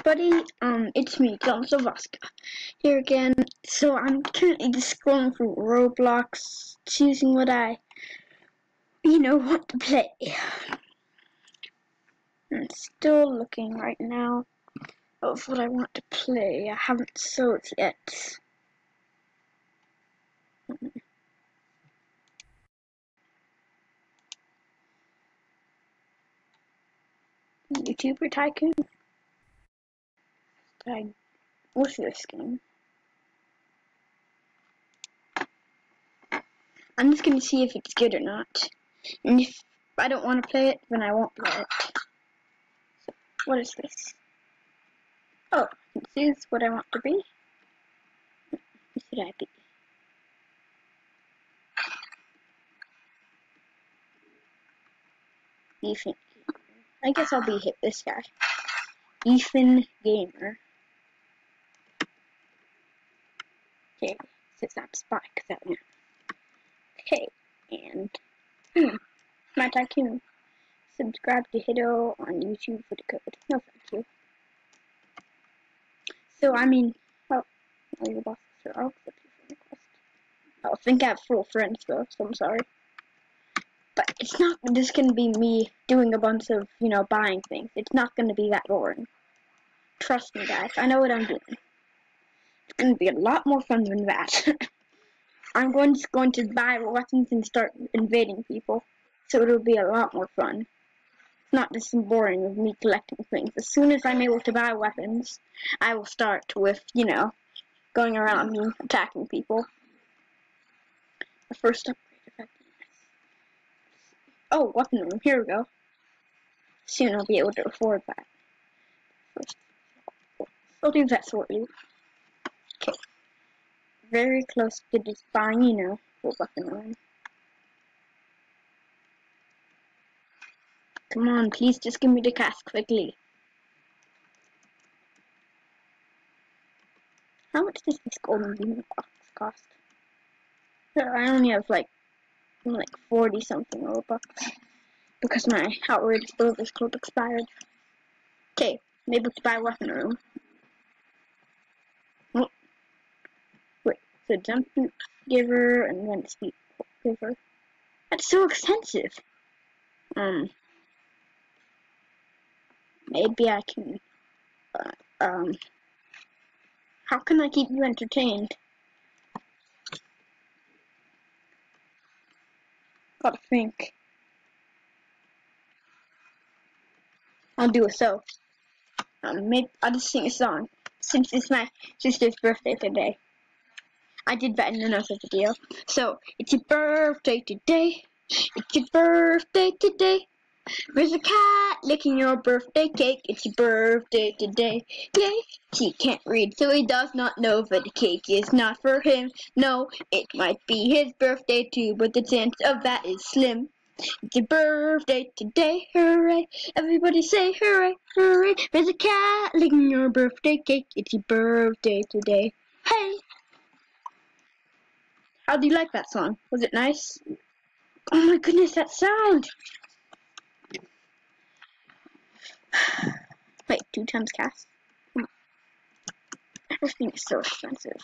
everybody, it's me, Tycoonz here again. So I'm currently just scrolling through Roblox, choosing what I, want to play. I'm still looking right now of what I want to play. I haven't sold yet. YouTuber Tycoon? What's this game? I'm just gonna see if it's good or not. And if I don't want to play it, then I won't play it. So, what is this? Oh, this is what I want to be. Who should I be? Ethan. I guess I'll be this guy. Ethan Gamer. Okay, since I'm Spike, that one. Okay, and my Tycoon. Subscribe to Hiddo on YouTube for the code. No, thank you. So all your bosses are all accept your friend request. I think I have full friends though, so I'm sorry. But it's not just gonna be me doing a bunch of, buying things. It's not gonna be that boring. Trust me, guys. I know what I'm doing. It's gonna be a lot more fun than that. I'm just going to buy weapons and start invading people, so it'll be a lot more fun. It's not just boring of me collecting things. As soon as I'm able to buy weapons, I will start with, going around and attacking people. The first upgrade effectiveness. Oh, weapon room. Here we go. Soon I'll be able to afford that. First, I'll do that for you. Okay. Very close to just buying, full weapon room. Come on, please just give me the cash quickly. How much does this golden beam box cost? I only have like 40 something Robux because my outrageous Silver's club expired. Okay, I'm able to buy a weapon room. Oh. Wait, so jump giver and then speed giver. That's so expensive. Maybe I can. How can I keep you entertained? Gotta think. I'll do a so. Maybe I'll just sing a song since it's my sister's birthday today. I did that in another video. So it's your birthday today. It's your birthday today. There's a cat licking your birthday cake. It's your birthday today. Yay! He can't read, so he does not know that the cake is not for him. No, it might be his birthday too, but the chance of that is slim. It's your birthday today, hooray! Everybody say hooray, hooray! There's a cat licking your birthday cake. It's your birthday today. Hey! How do you like that song? Was it nice? Oh my goodness, that sound! Wait, 2 times cast? Everything is so expensive.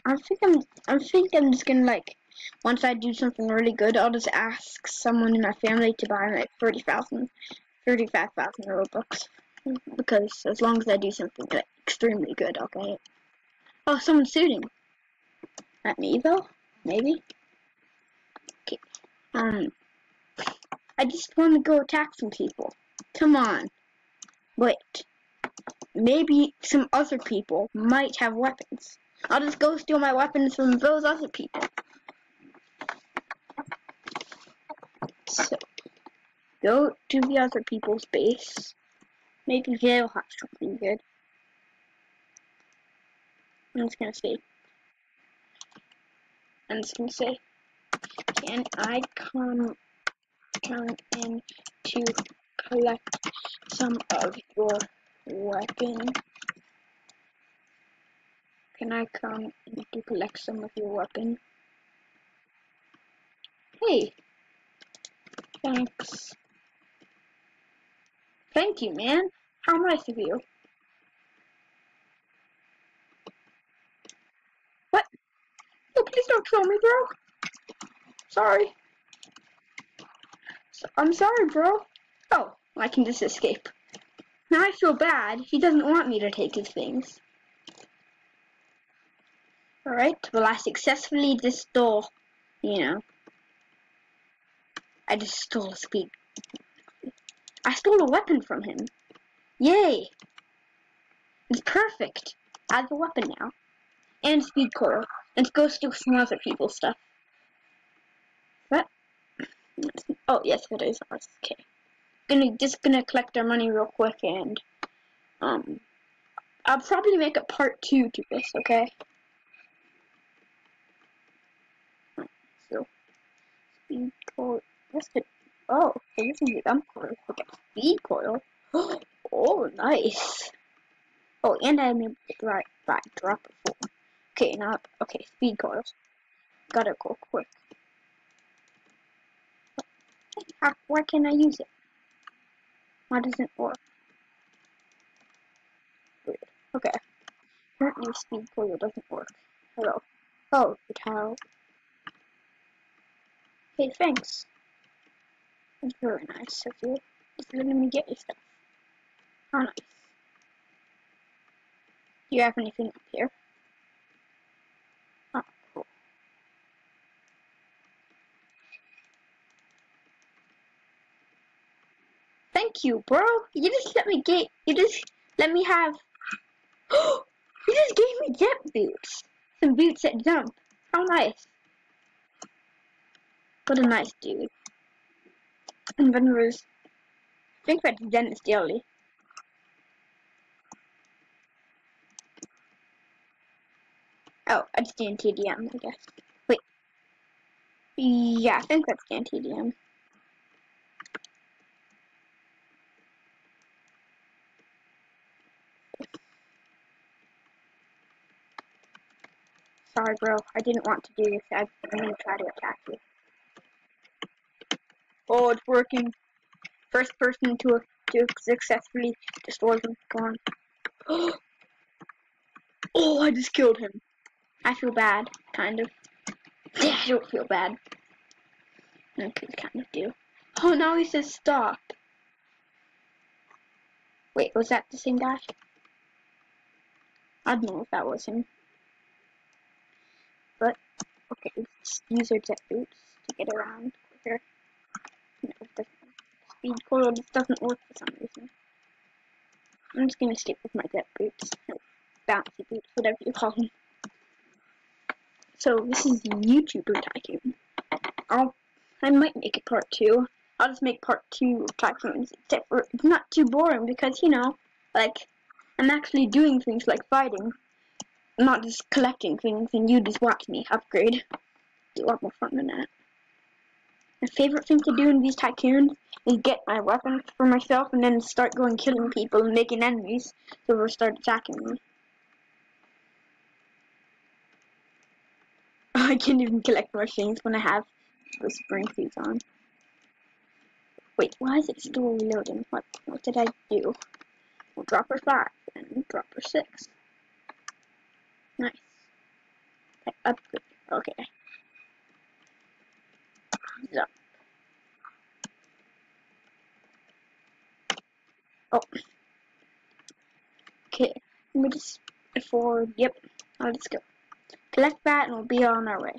I think I'm just gonna once I do something really good, I'll just ask someone in my family to buy me 35,000 Robux. Because as long as I do something extremely good, I'll get it. Oh, someone's shooting. At me though? Maybe? Okay. I just want to go attack some people. Come on. Wait. Maybe some other people might have weapons. I'll just go steal my weapons from those other people. So, go to the other people's base. Maybe they'll have something good. I'm just gonna say, can I come in to collect some of your weapon? Can I come in to collect some of your weapon? Hey! Thanks. Thank you, man. How nice of you. What? No, please don't kill me, bro. Sorry. I'm sorry, bro. Oh, I can just escape. Now I feel bad. He doesn't want me to take his things. Alright, well I successfully just stole, I just stole a speed. I stole a weapon from him. Yay! It's perfect. I have a weapon now. And speed coil. Let's go steal some other people's stuff. What? Oh, yes, it is ours. Okay. Just gonna collect our money real quick and, I'll probably make a part 2 to this, okay? So, speed coil. What's it? Oh, okay, this is the gun coil. Okay, speed coil. Oh, nice. Oh, and I'm able to drop it full. Okay, now, okay, speed coils. Gotta go quick. Why can't I use it? Why doesn't it work? Weird. Okay. Apparently speed coil doesn't work. Hello. Oh, the towel. Hey, thanks. That's very nice of you. Just letting me get your stuff. How nice. Do you have anything up here? Oh, cool. Thank you, bro. You just let me get. You just let me have. You just gave me jet boots. Some boots that jump. How nice. What a nice dude. And then there's. I think that's Dennis Daly. Oh, that's Dan TDM, I guess. Wait. Yeah, I think that's Dan TDM. Sorry, bro. I didn't want to do this. I'm gonna try to attack you. Oh, it's working. First person to successfully destroy them. Come on. Oh, I just killed him. I feel bad, kind of. Yeah, I don't feel bad. I could kind of do. Oh, now he says stop. Wait, was that the same guy? I don't know if that was him. But, okay, let's use our jet boots to get around quicker. No, the speed coil just doesn't work for some reason. I'm just gonna stick with my jet boots. Or bouncy boots, whatever you call them. So, this is YouTuber Tycoon. I might make it part 2. I'll just make part 2 of Tycoonz, except for it's not too boring because, like, I'm actually doing things like fighting, not just collecting things and you just watch me upgrade. It's a lot more fun than that. My favorite thing to do in these Tycoonz is get my weapons for myself and then start going killing people and making enemies so they'll start attacking me. I can't even collect more things when I have the spring suits on. Wait, why is it still reloading? What did I do? Well, dropper 5 and dropper 6. Nice. Upgrade. Okay. Zap. Oh. Okay. Let me just afford. Yep. I'll just go. Collect that and we'll be on our way.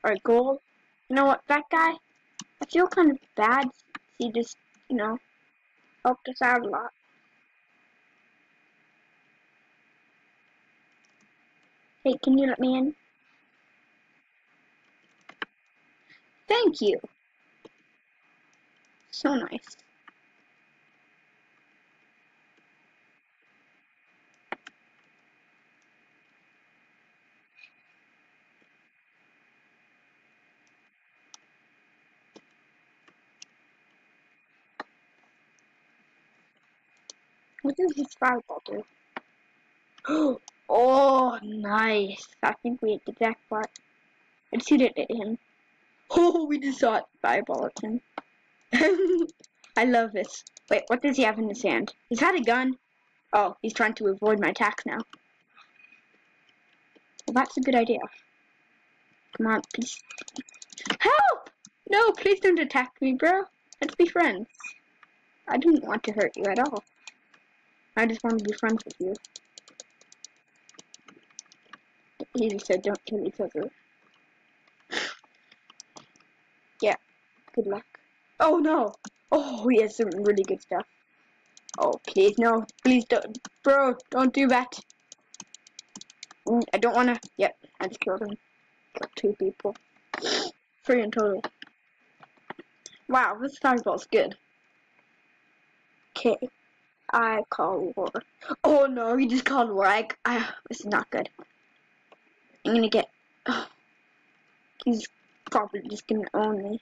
Alright, gold. You know what? That guy, I feel kind of bad. He just, helped us out a lot. Hey, can you let me in? Thank you. So nice. What does this fireball do? Oh, nice. I think we hit the jackpot. Let's shoot it at him. Oh, we just saw it fireball at him. I love this. Wait, what does he have in his hand? He's had a gun. Oh, he's trying to avoid my attacks now. Well, that's a good idea. Come on, please. Help! No, please don't attack me, bro. Let's be friends. I didn't want to hurt you at all. I just want to be friends with you. He just said don't kill each other. Yeah, good luck. Oh no! Oh, he has some really good stuff. Oh, please, no. Please don't. Bro, don't do that. I don't want to. Yep, I just killed him. Killed 2 people. 3 in total. Wow, this fireball's good. Okay, I call war. Oh no, he just called war. This is not good. I'm gonna get. Oh, he's probably just gonna own me.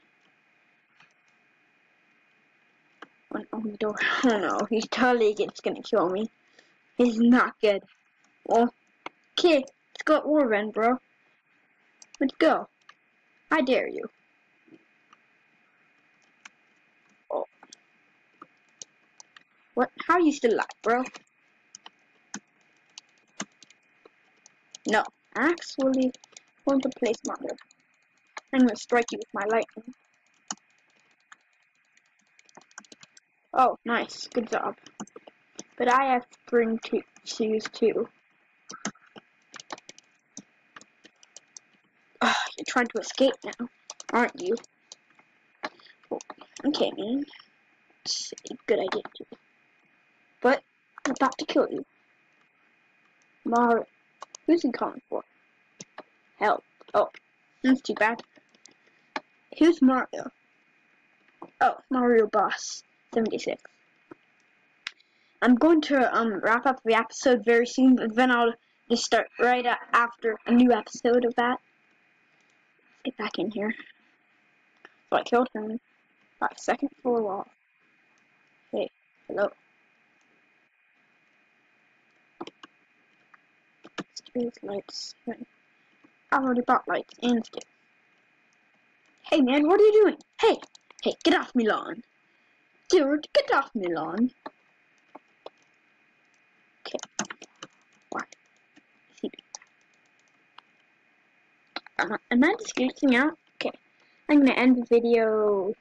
Open the door. Oh no, he's totally just gonna kill me. He's not good. Well, okay, let's go at war then, bro. Let's go. I dare you. Oh. What? How are you still alive, bro? No. Actually, going to play smarter. I'm gonna strike you with my lightning. Oh, nice. Good job. But I have spring to choose too. Oh, you're trying to escape now, aren't you? Oh, okay, man. It's a good idea too. But I'm about to kill you. Mario. Who's he calling for? Help. Oh, that's too bad. Who's Mario? Oh, Mario Boss 76. I'm going to wrap up the episode very soon, but then I'll just start right after a new episode of that. Let's get back in here. So I killed him by 2nd floor wall. Hey, hello. Street lights. I already bought lights and sticks. Hey man, what are you doing? Hey, get off me lawn. Dude, get off me lawn. Okay. What? Am I just glitching out? Okay. I'm gonna end the video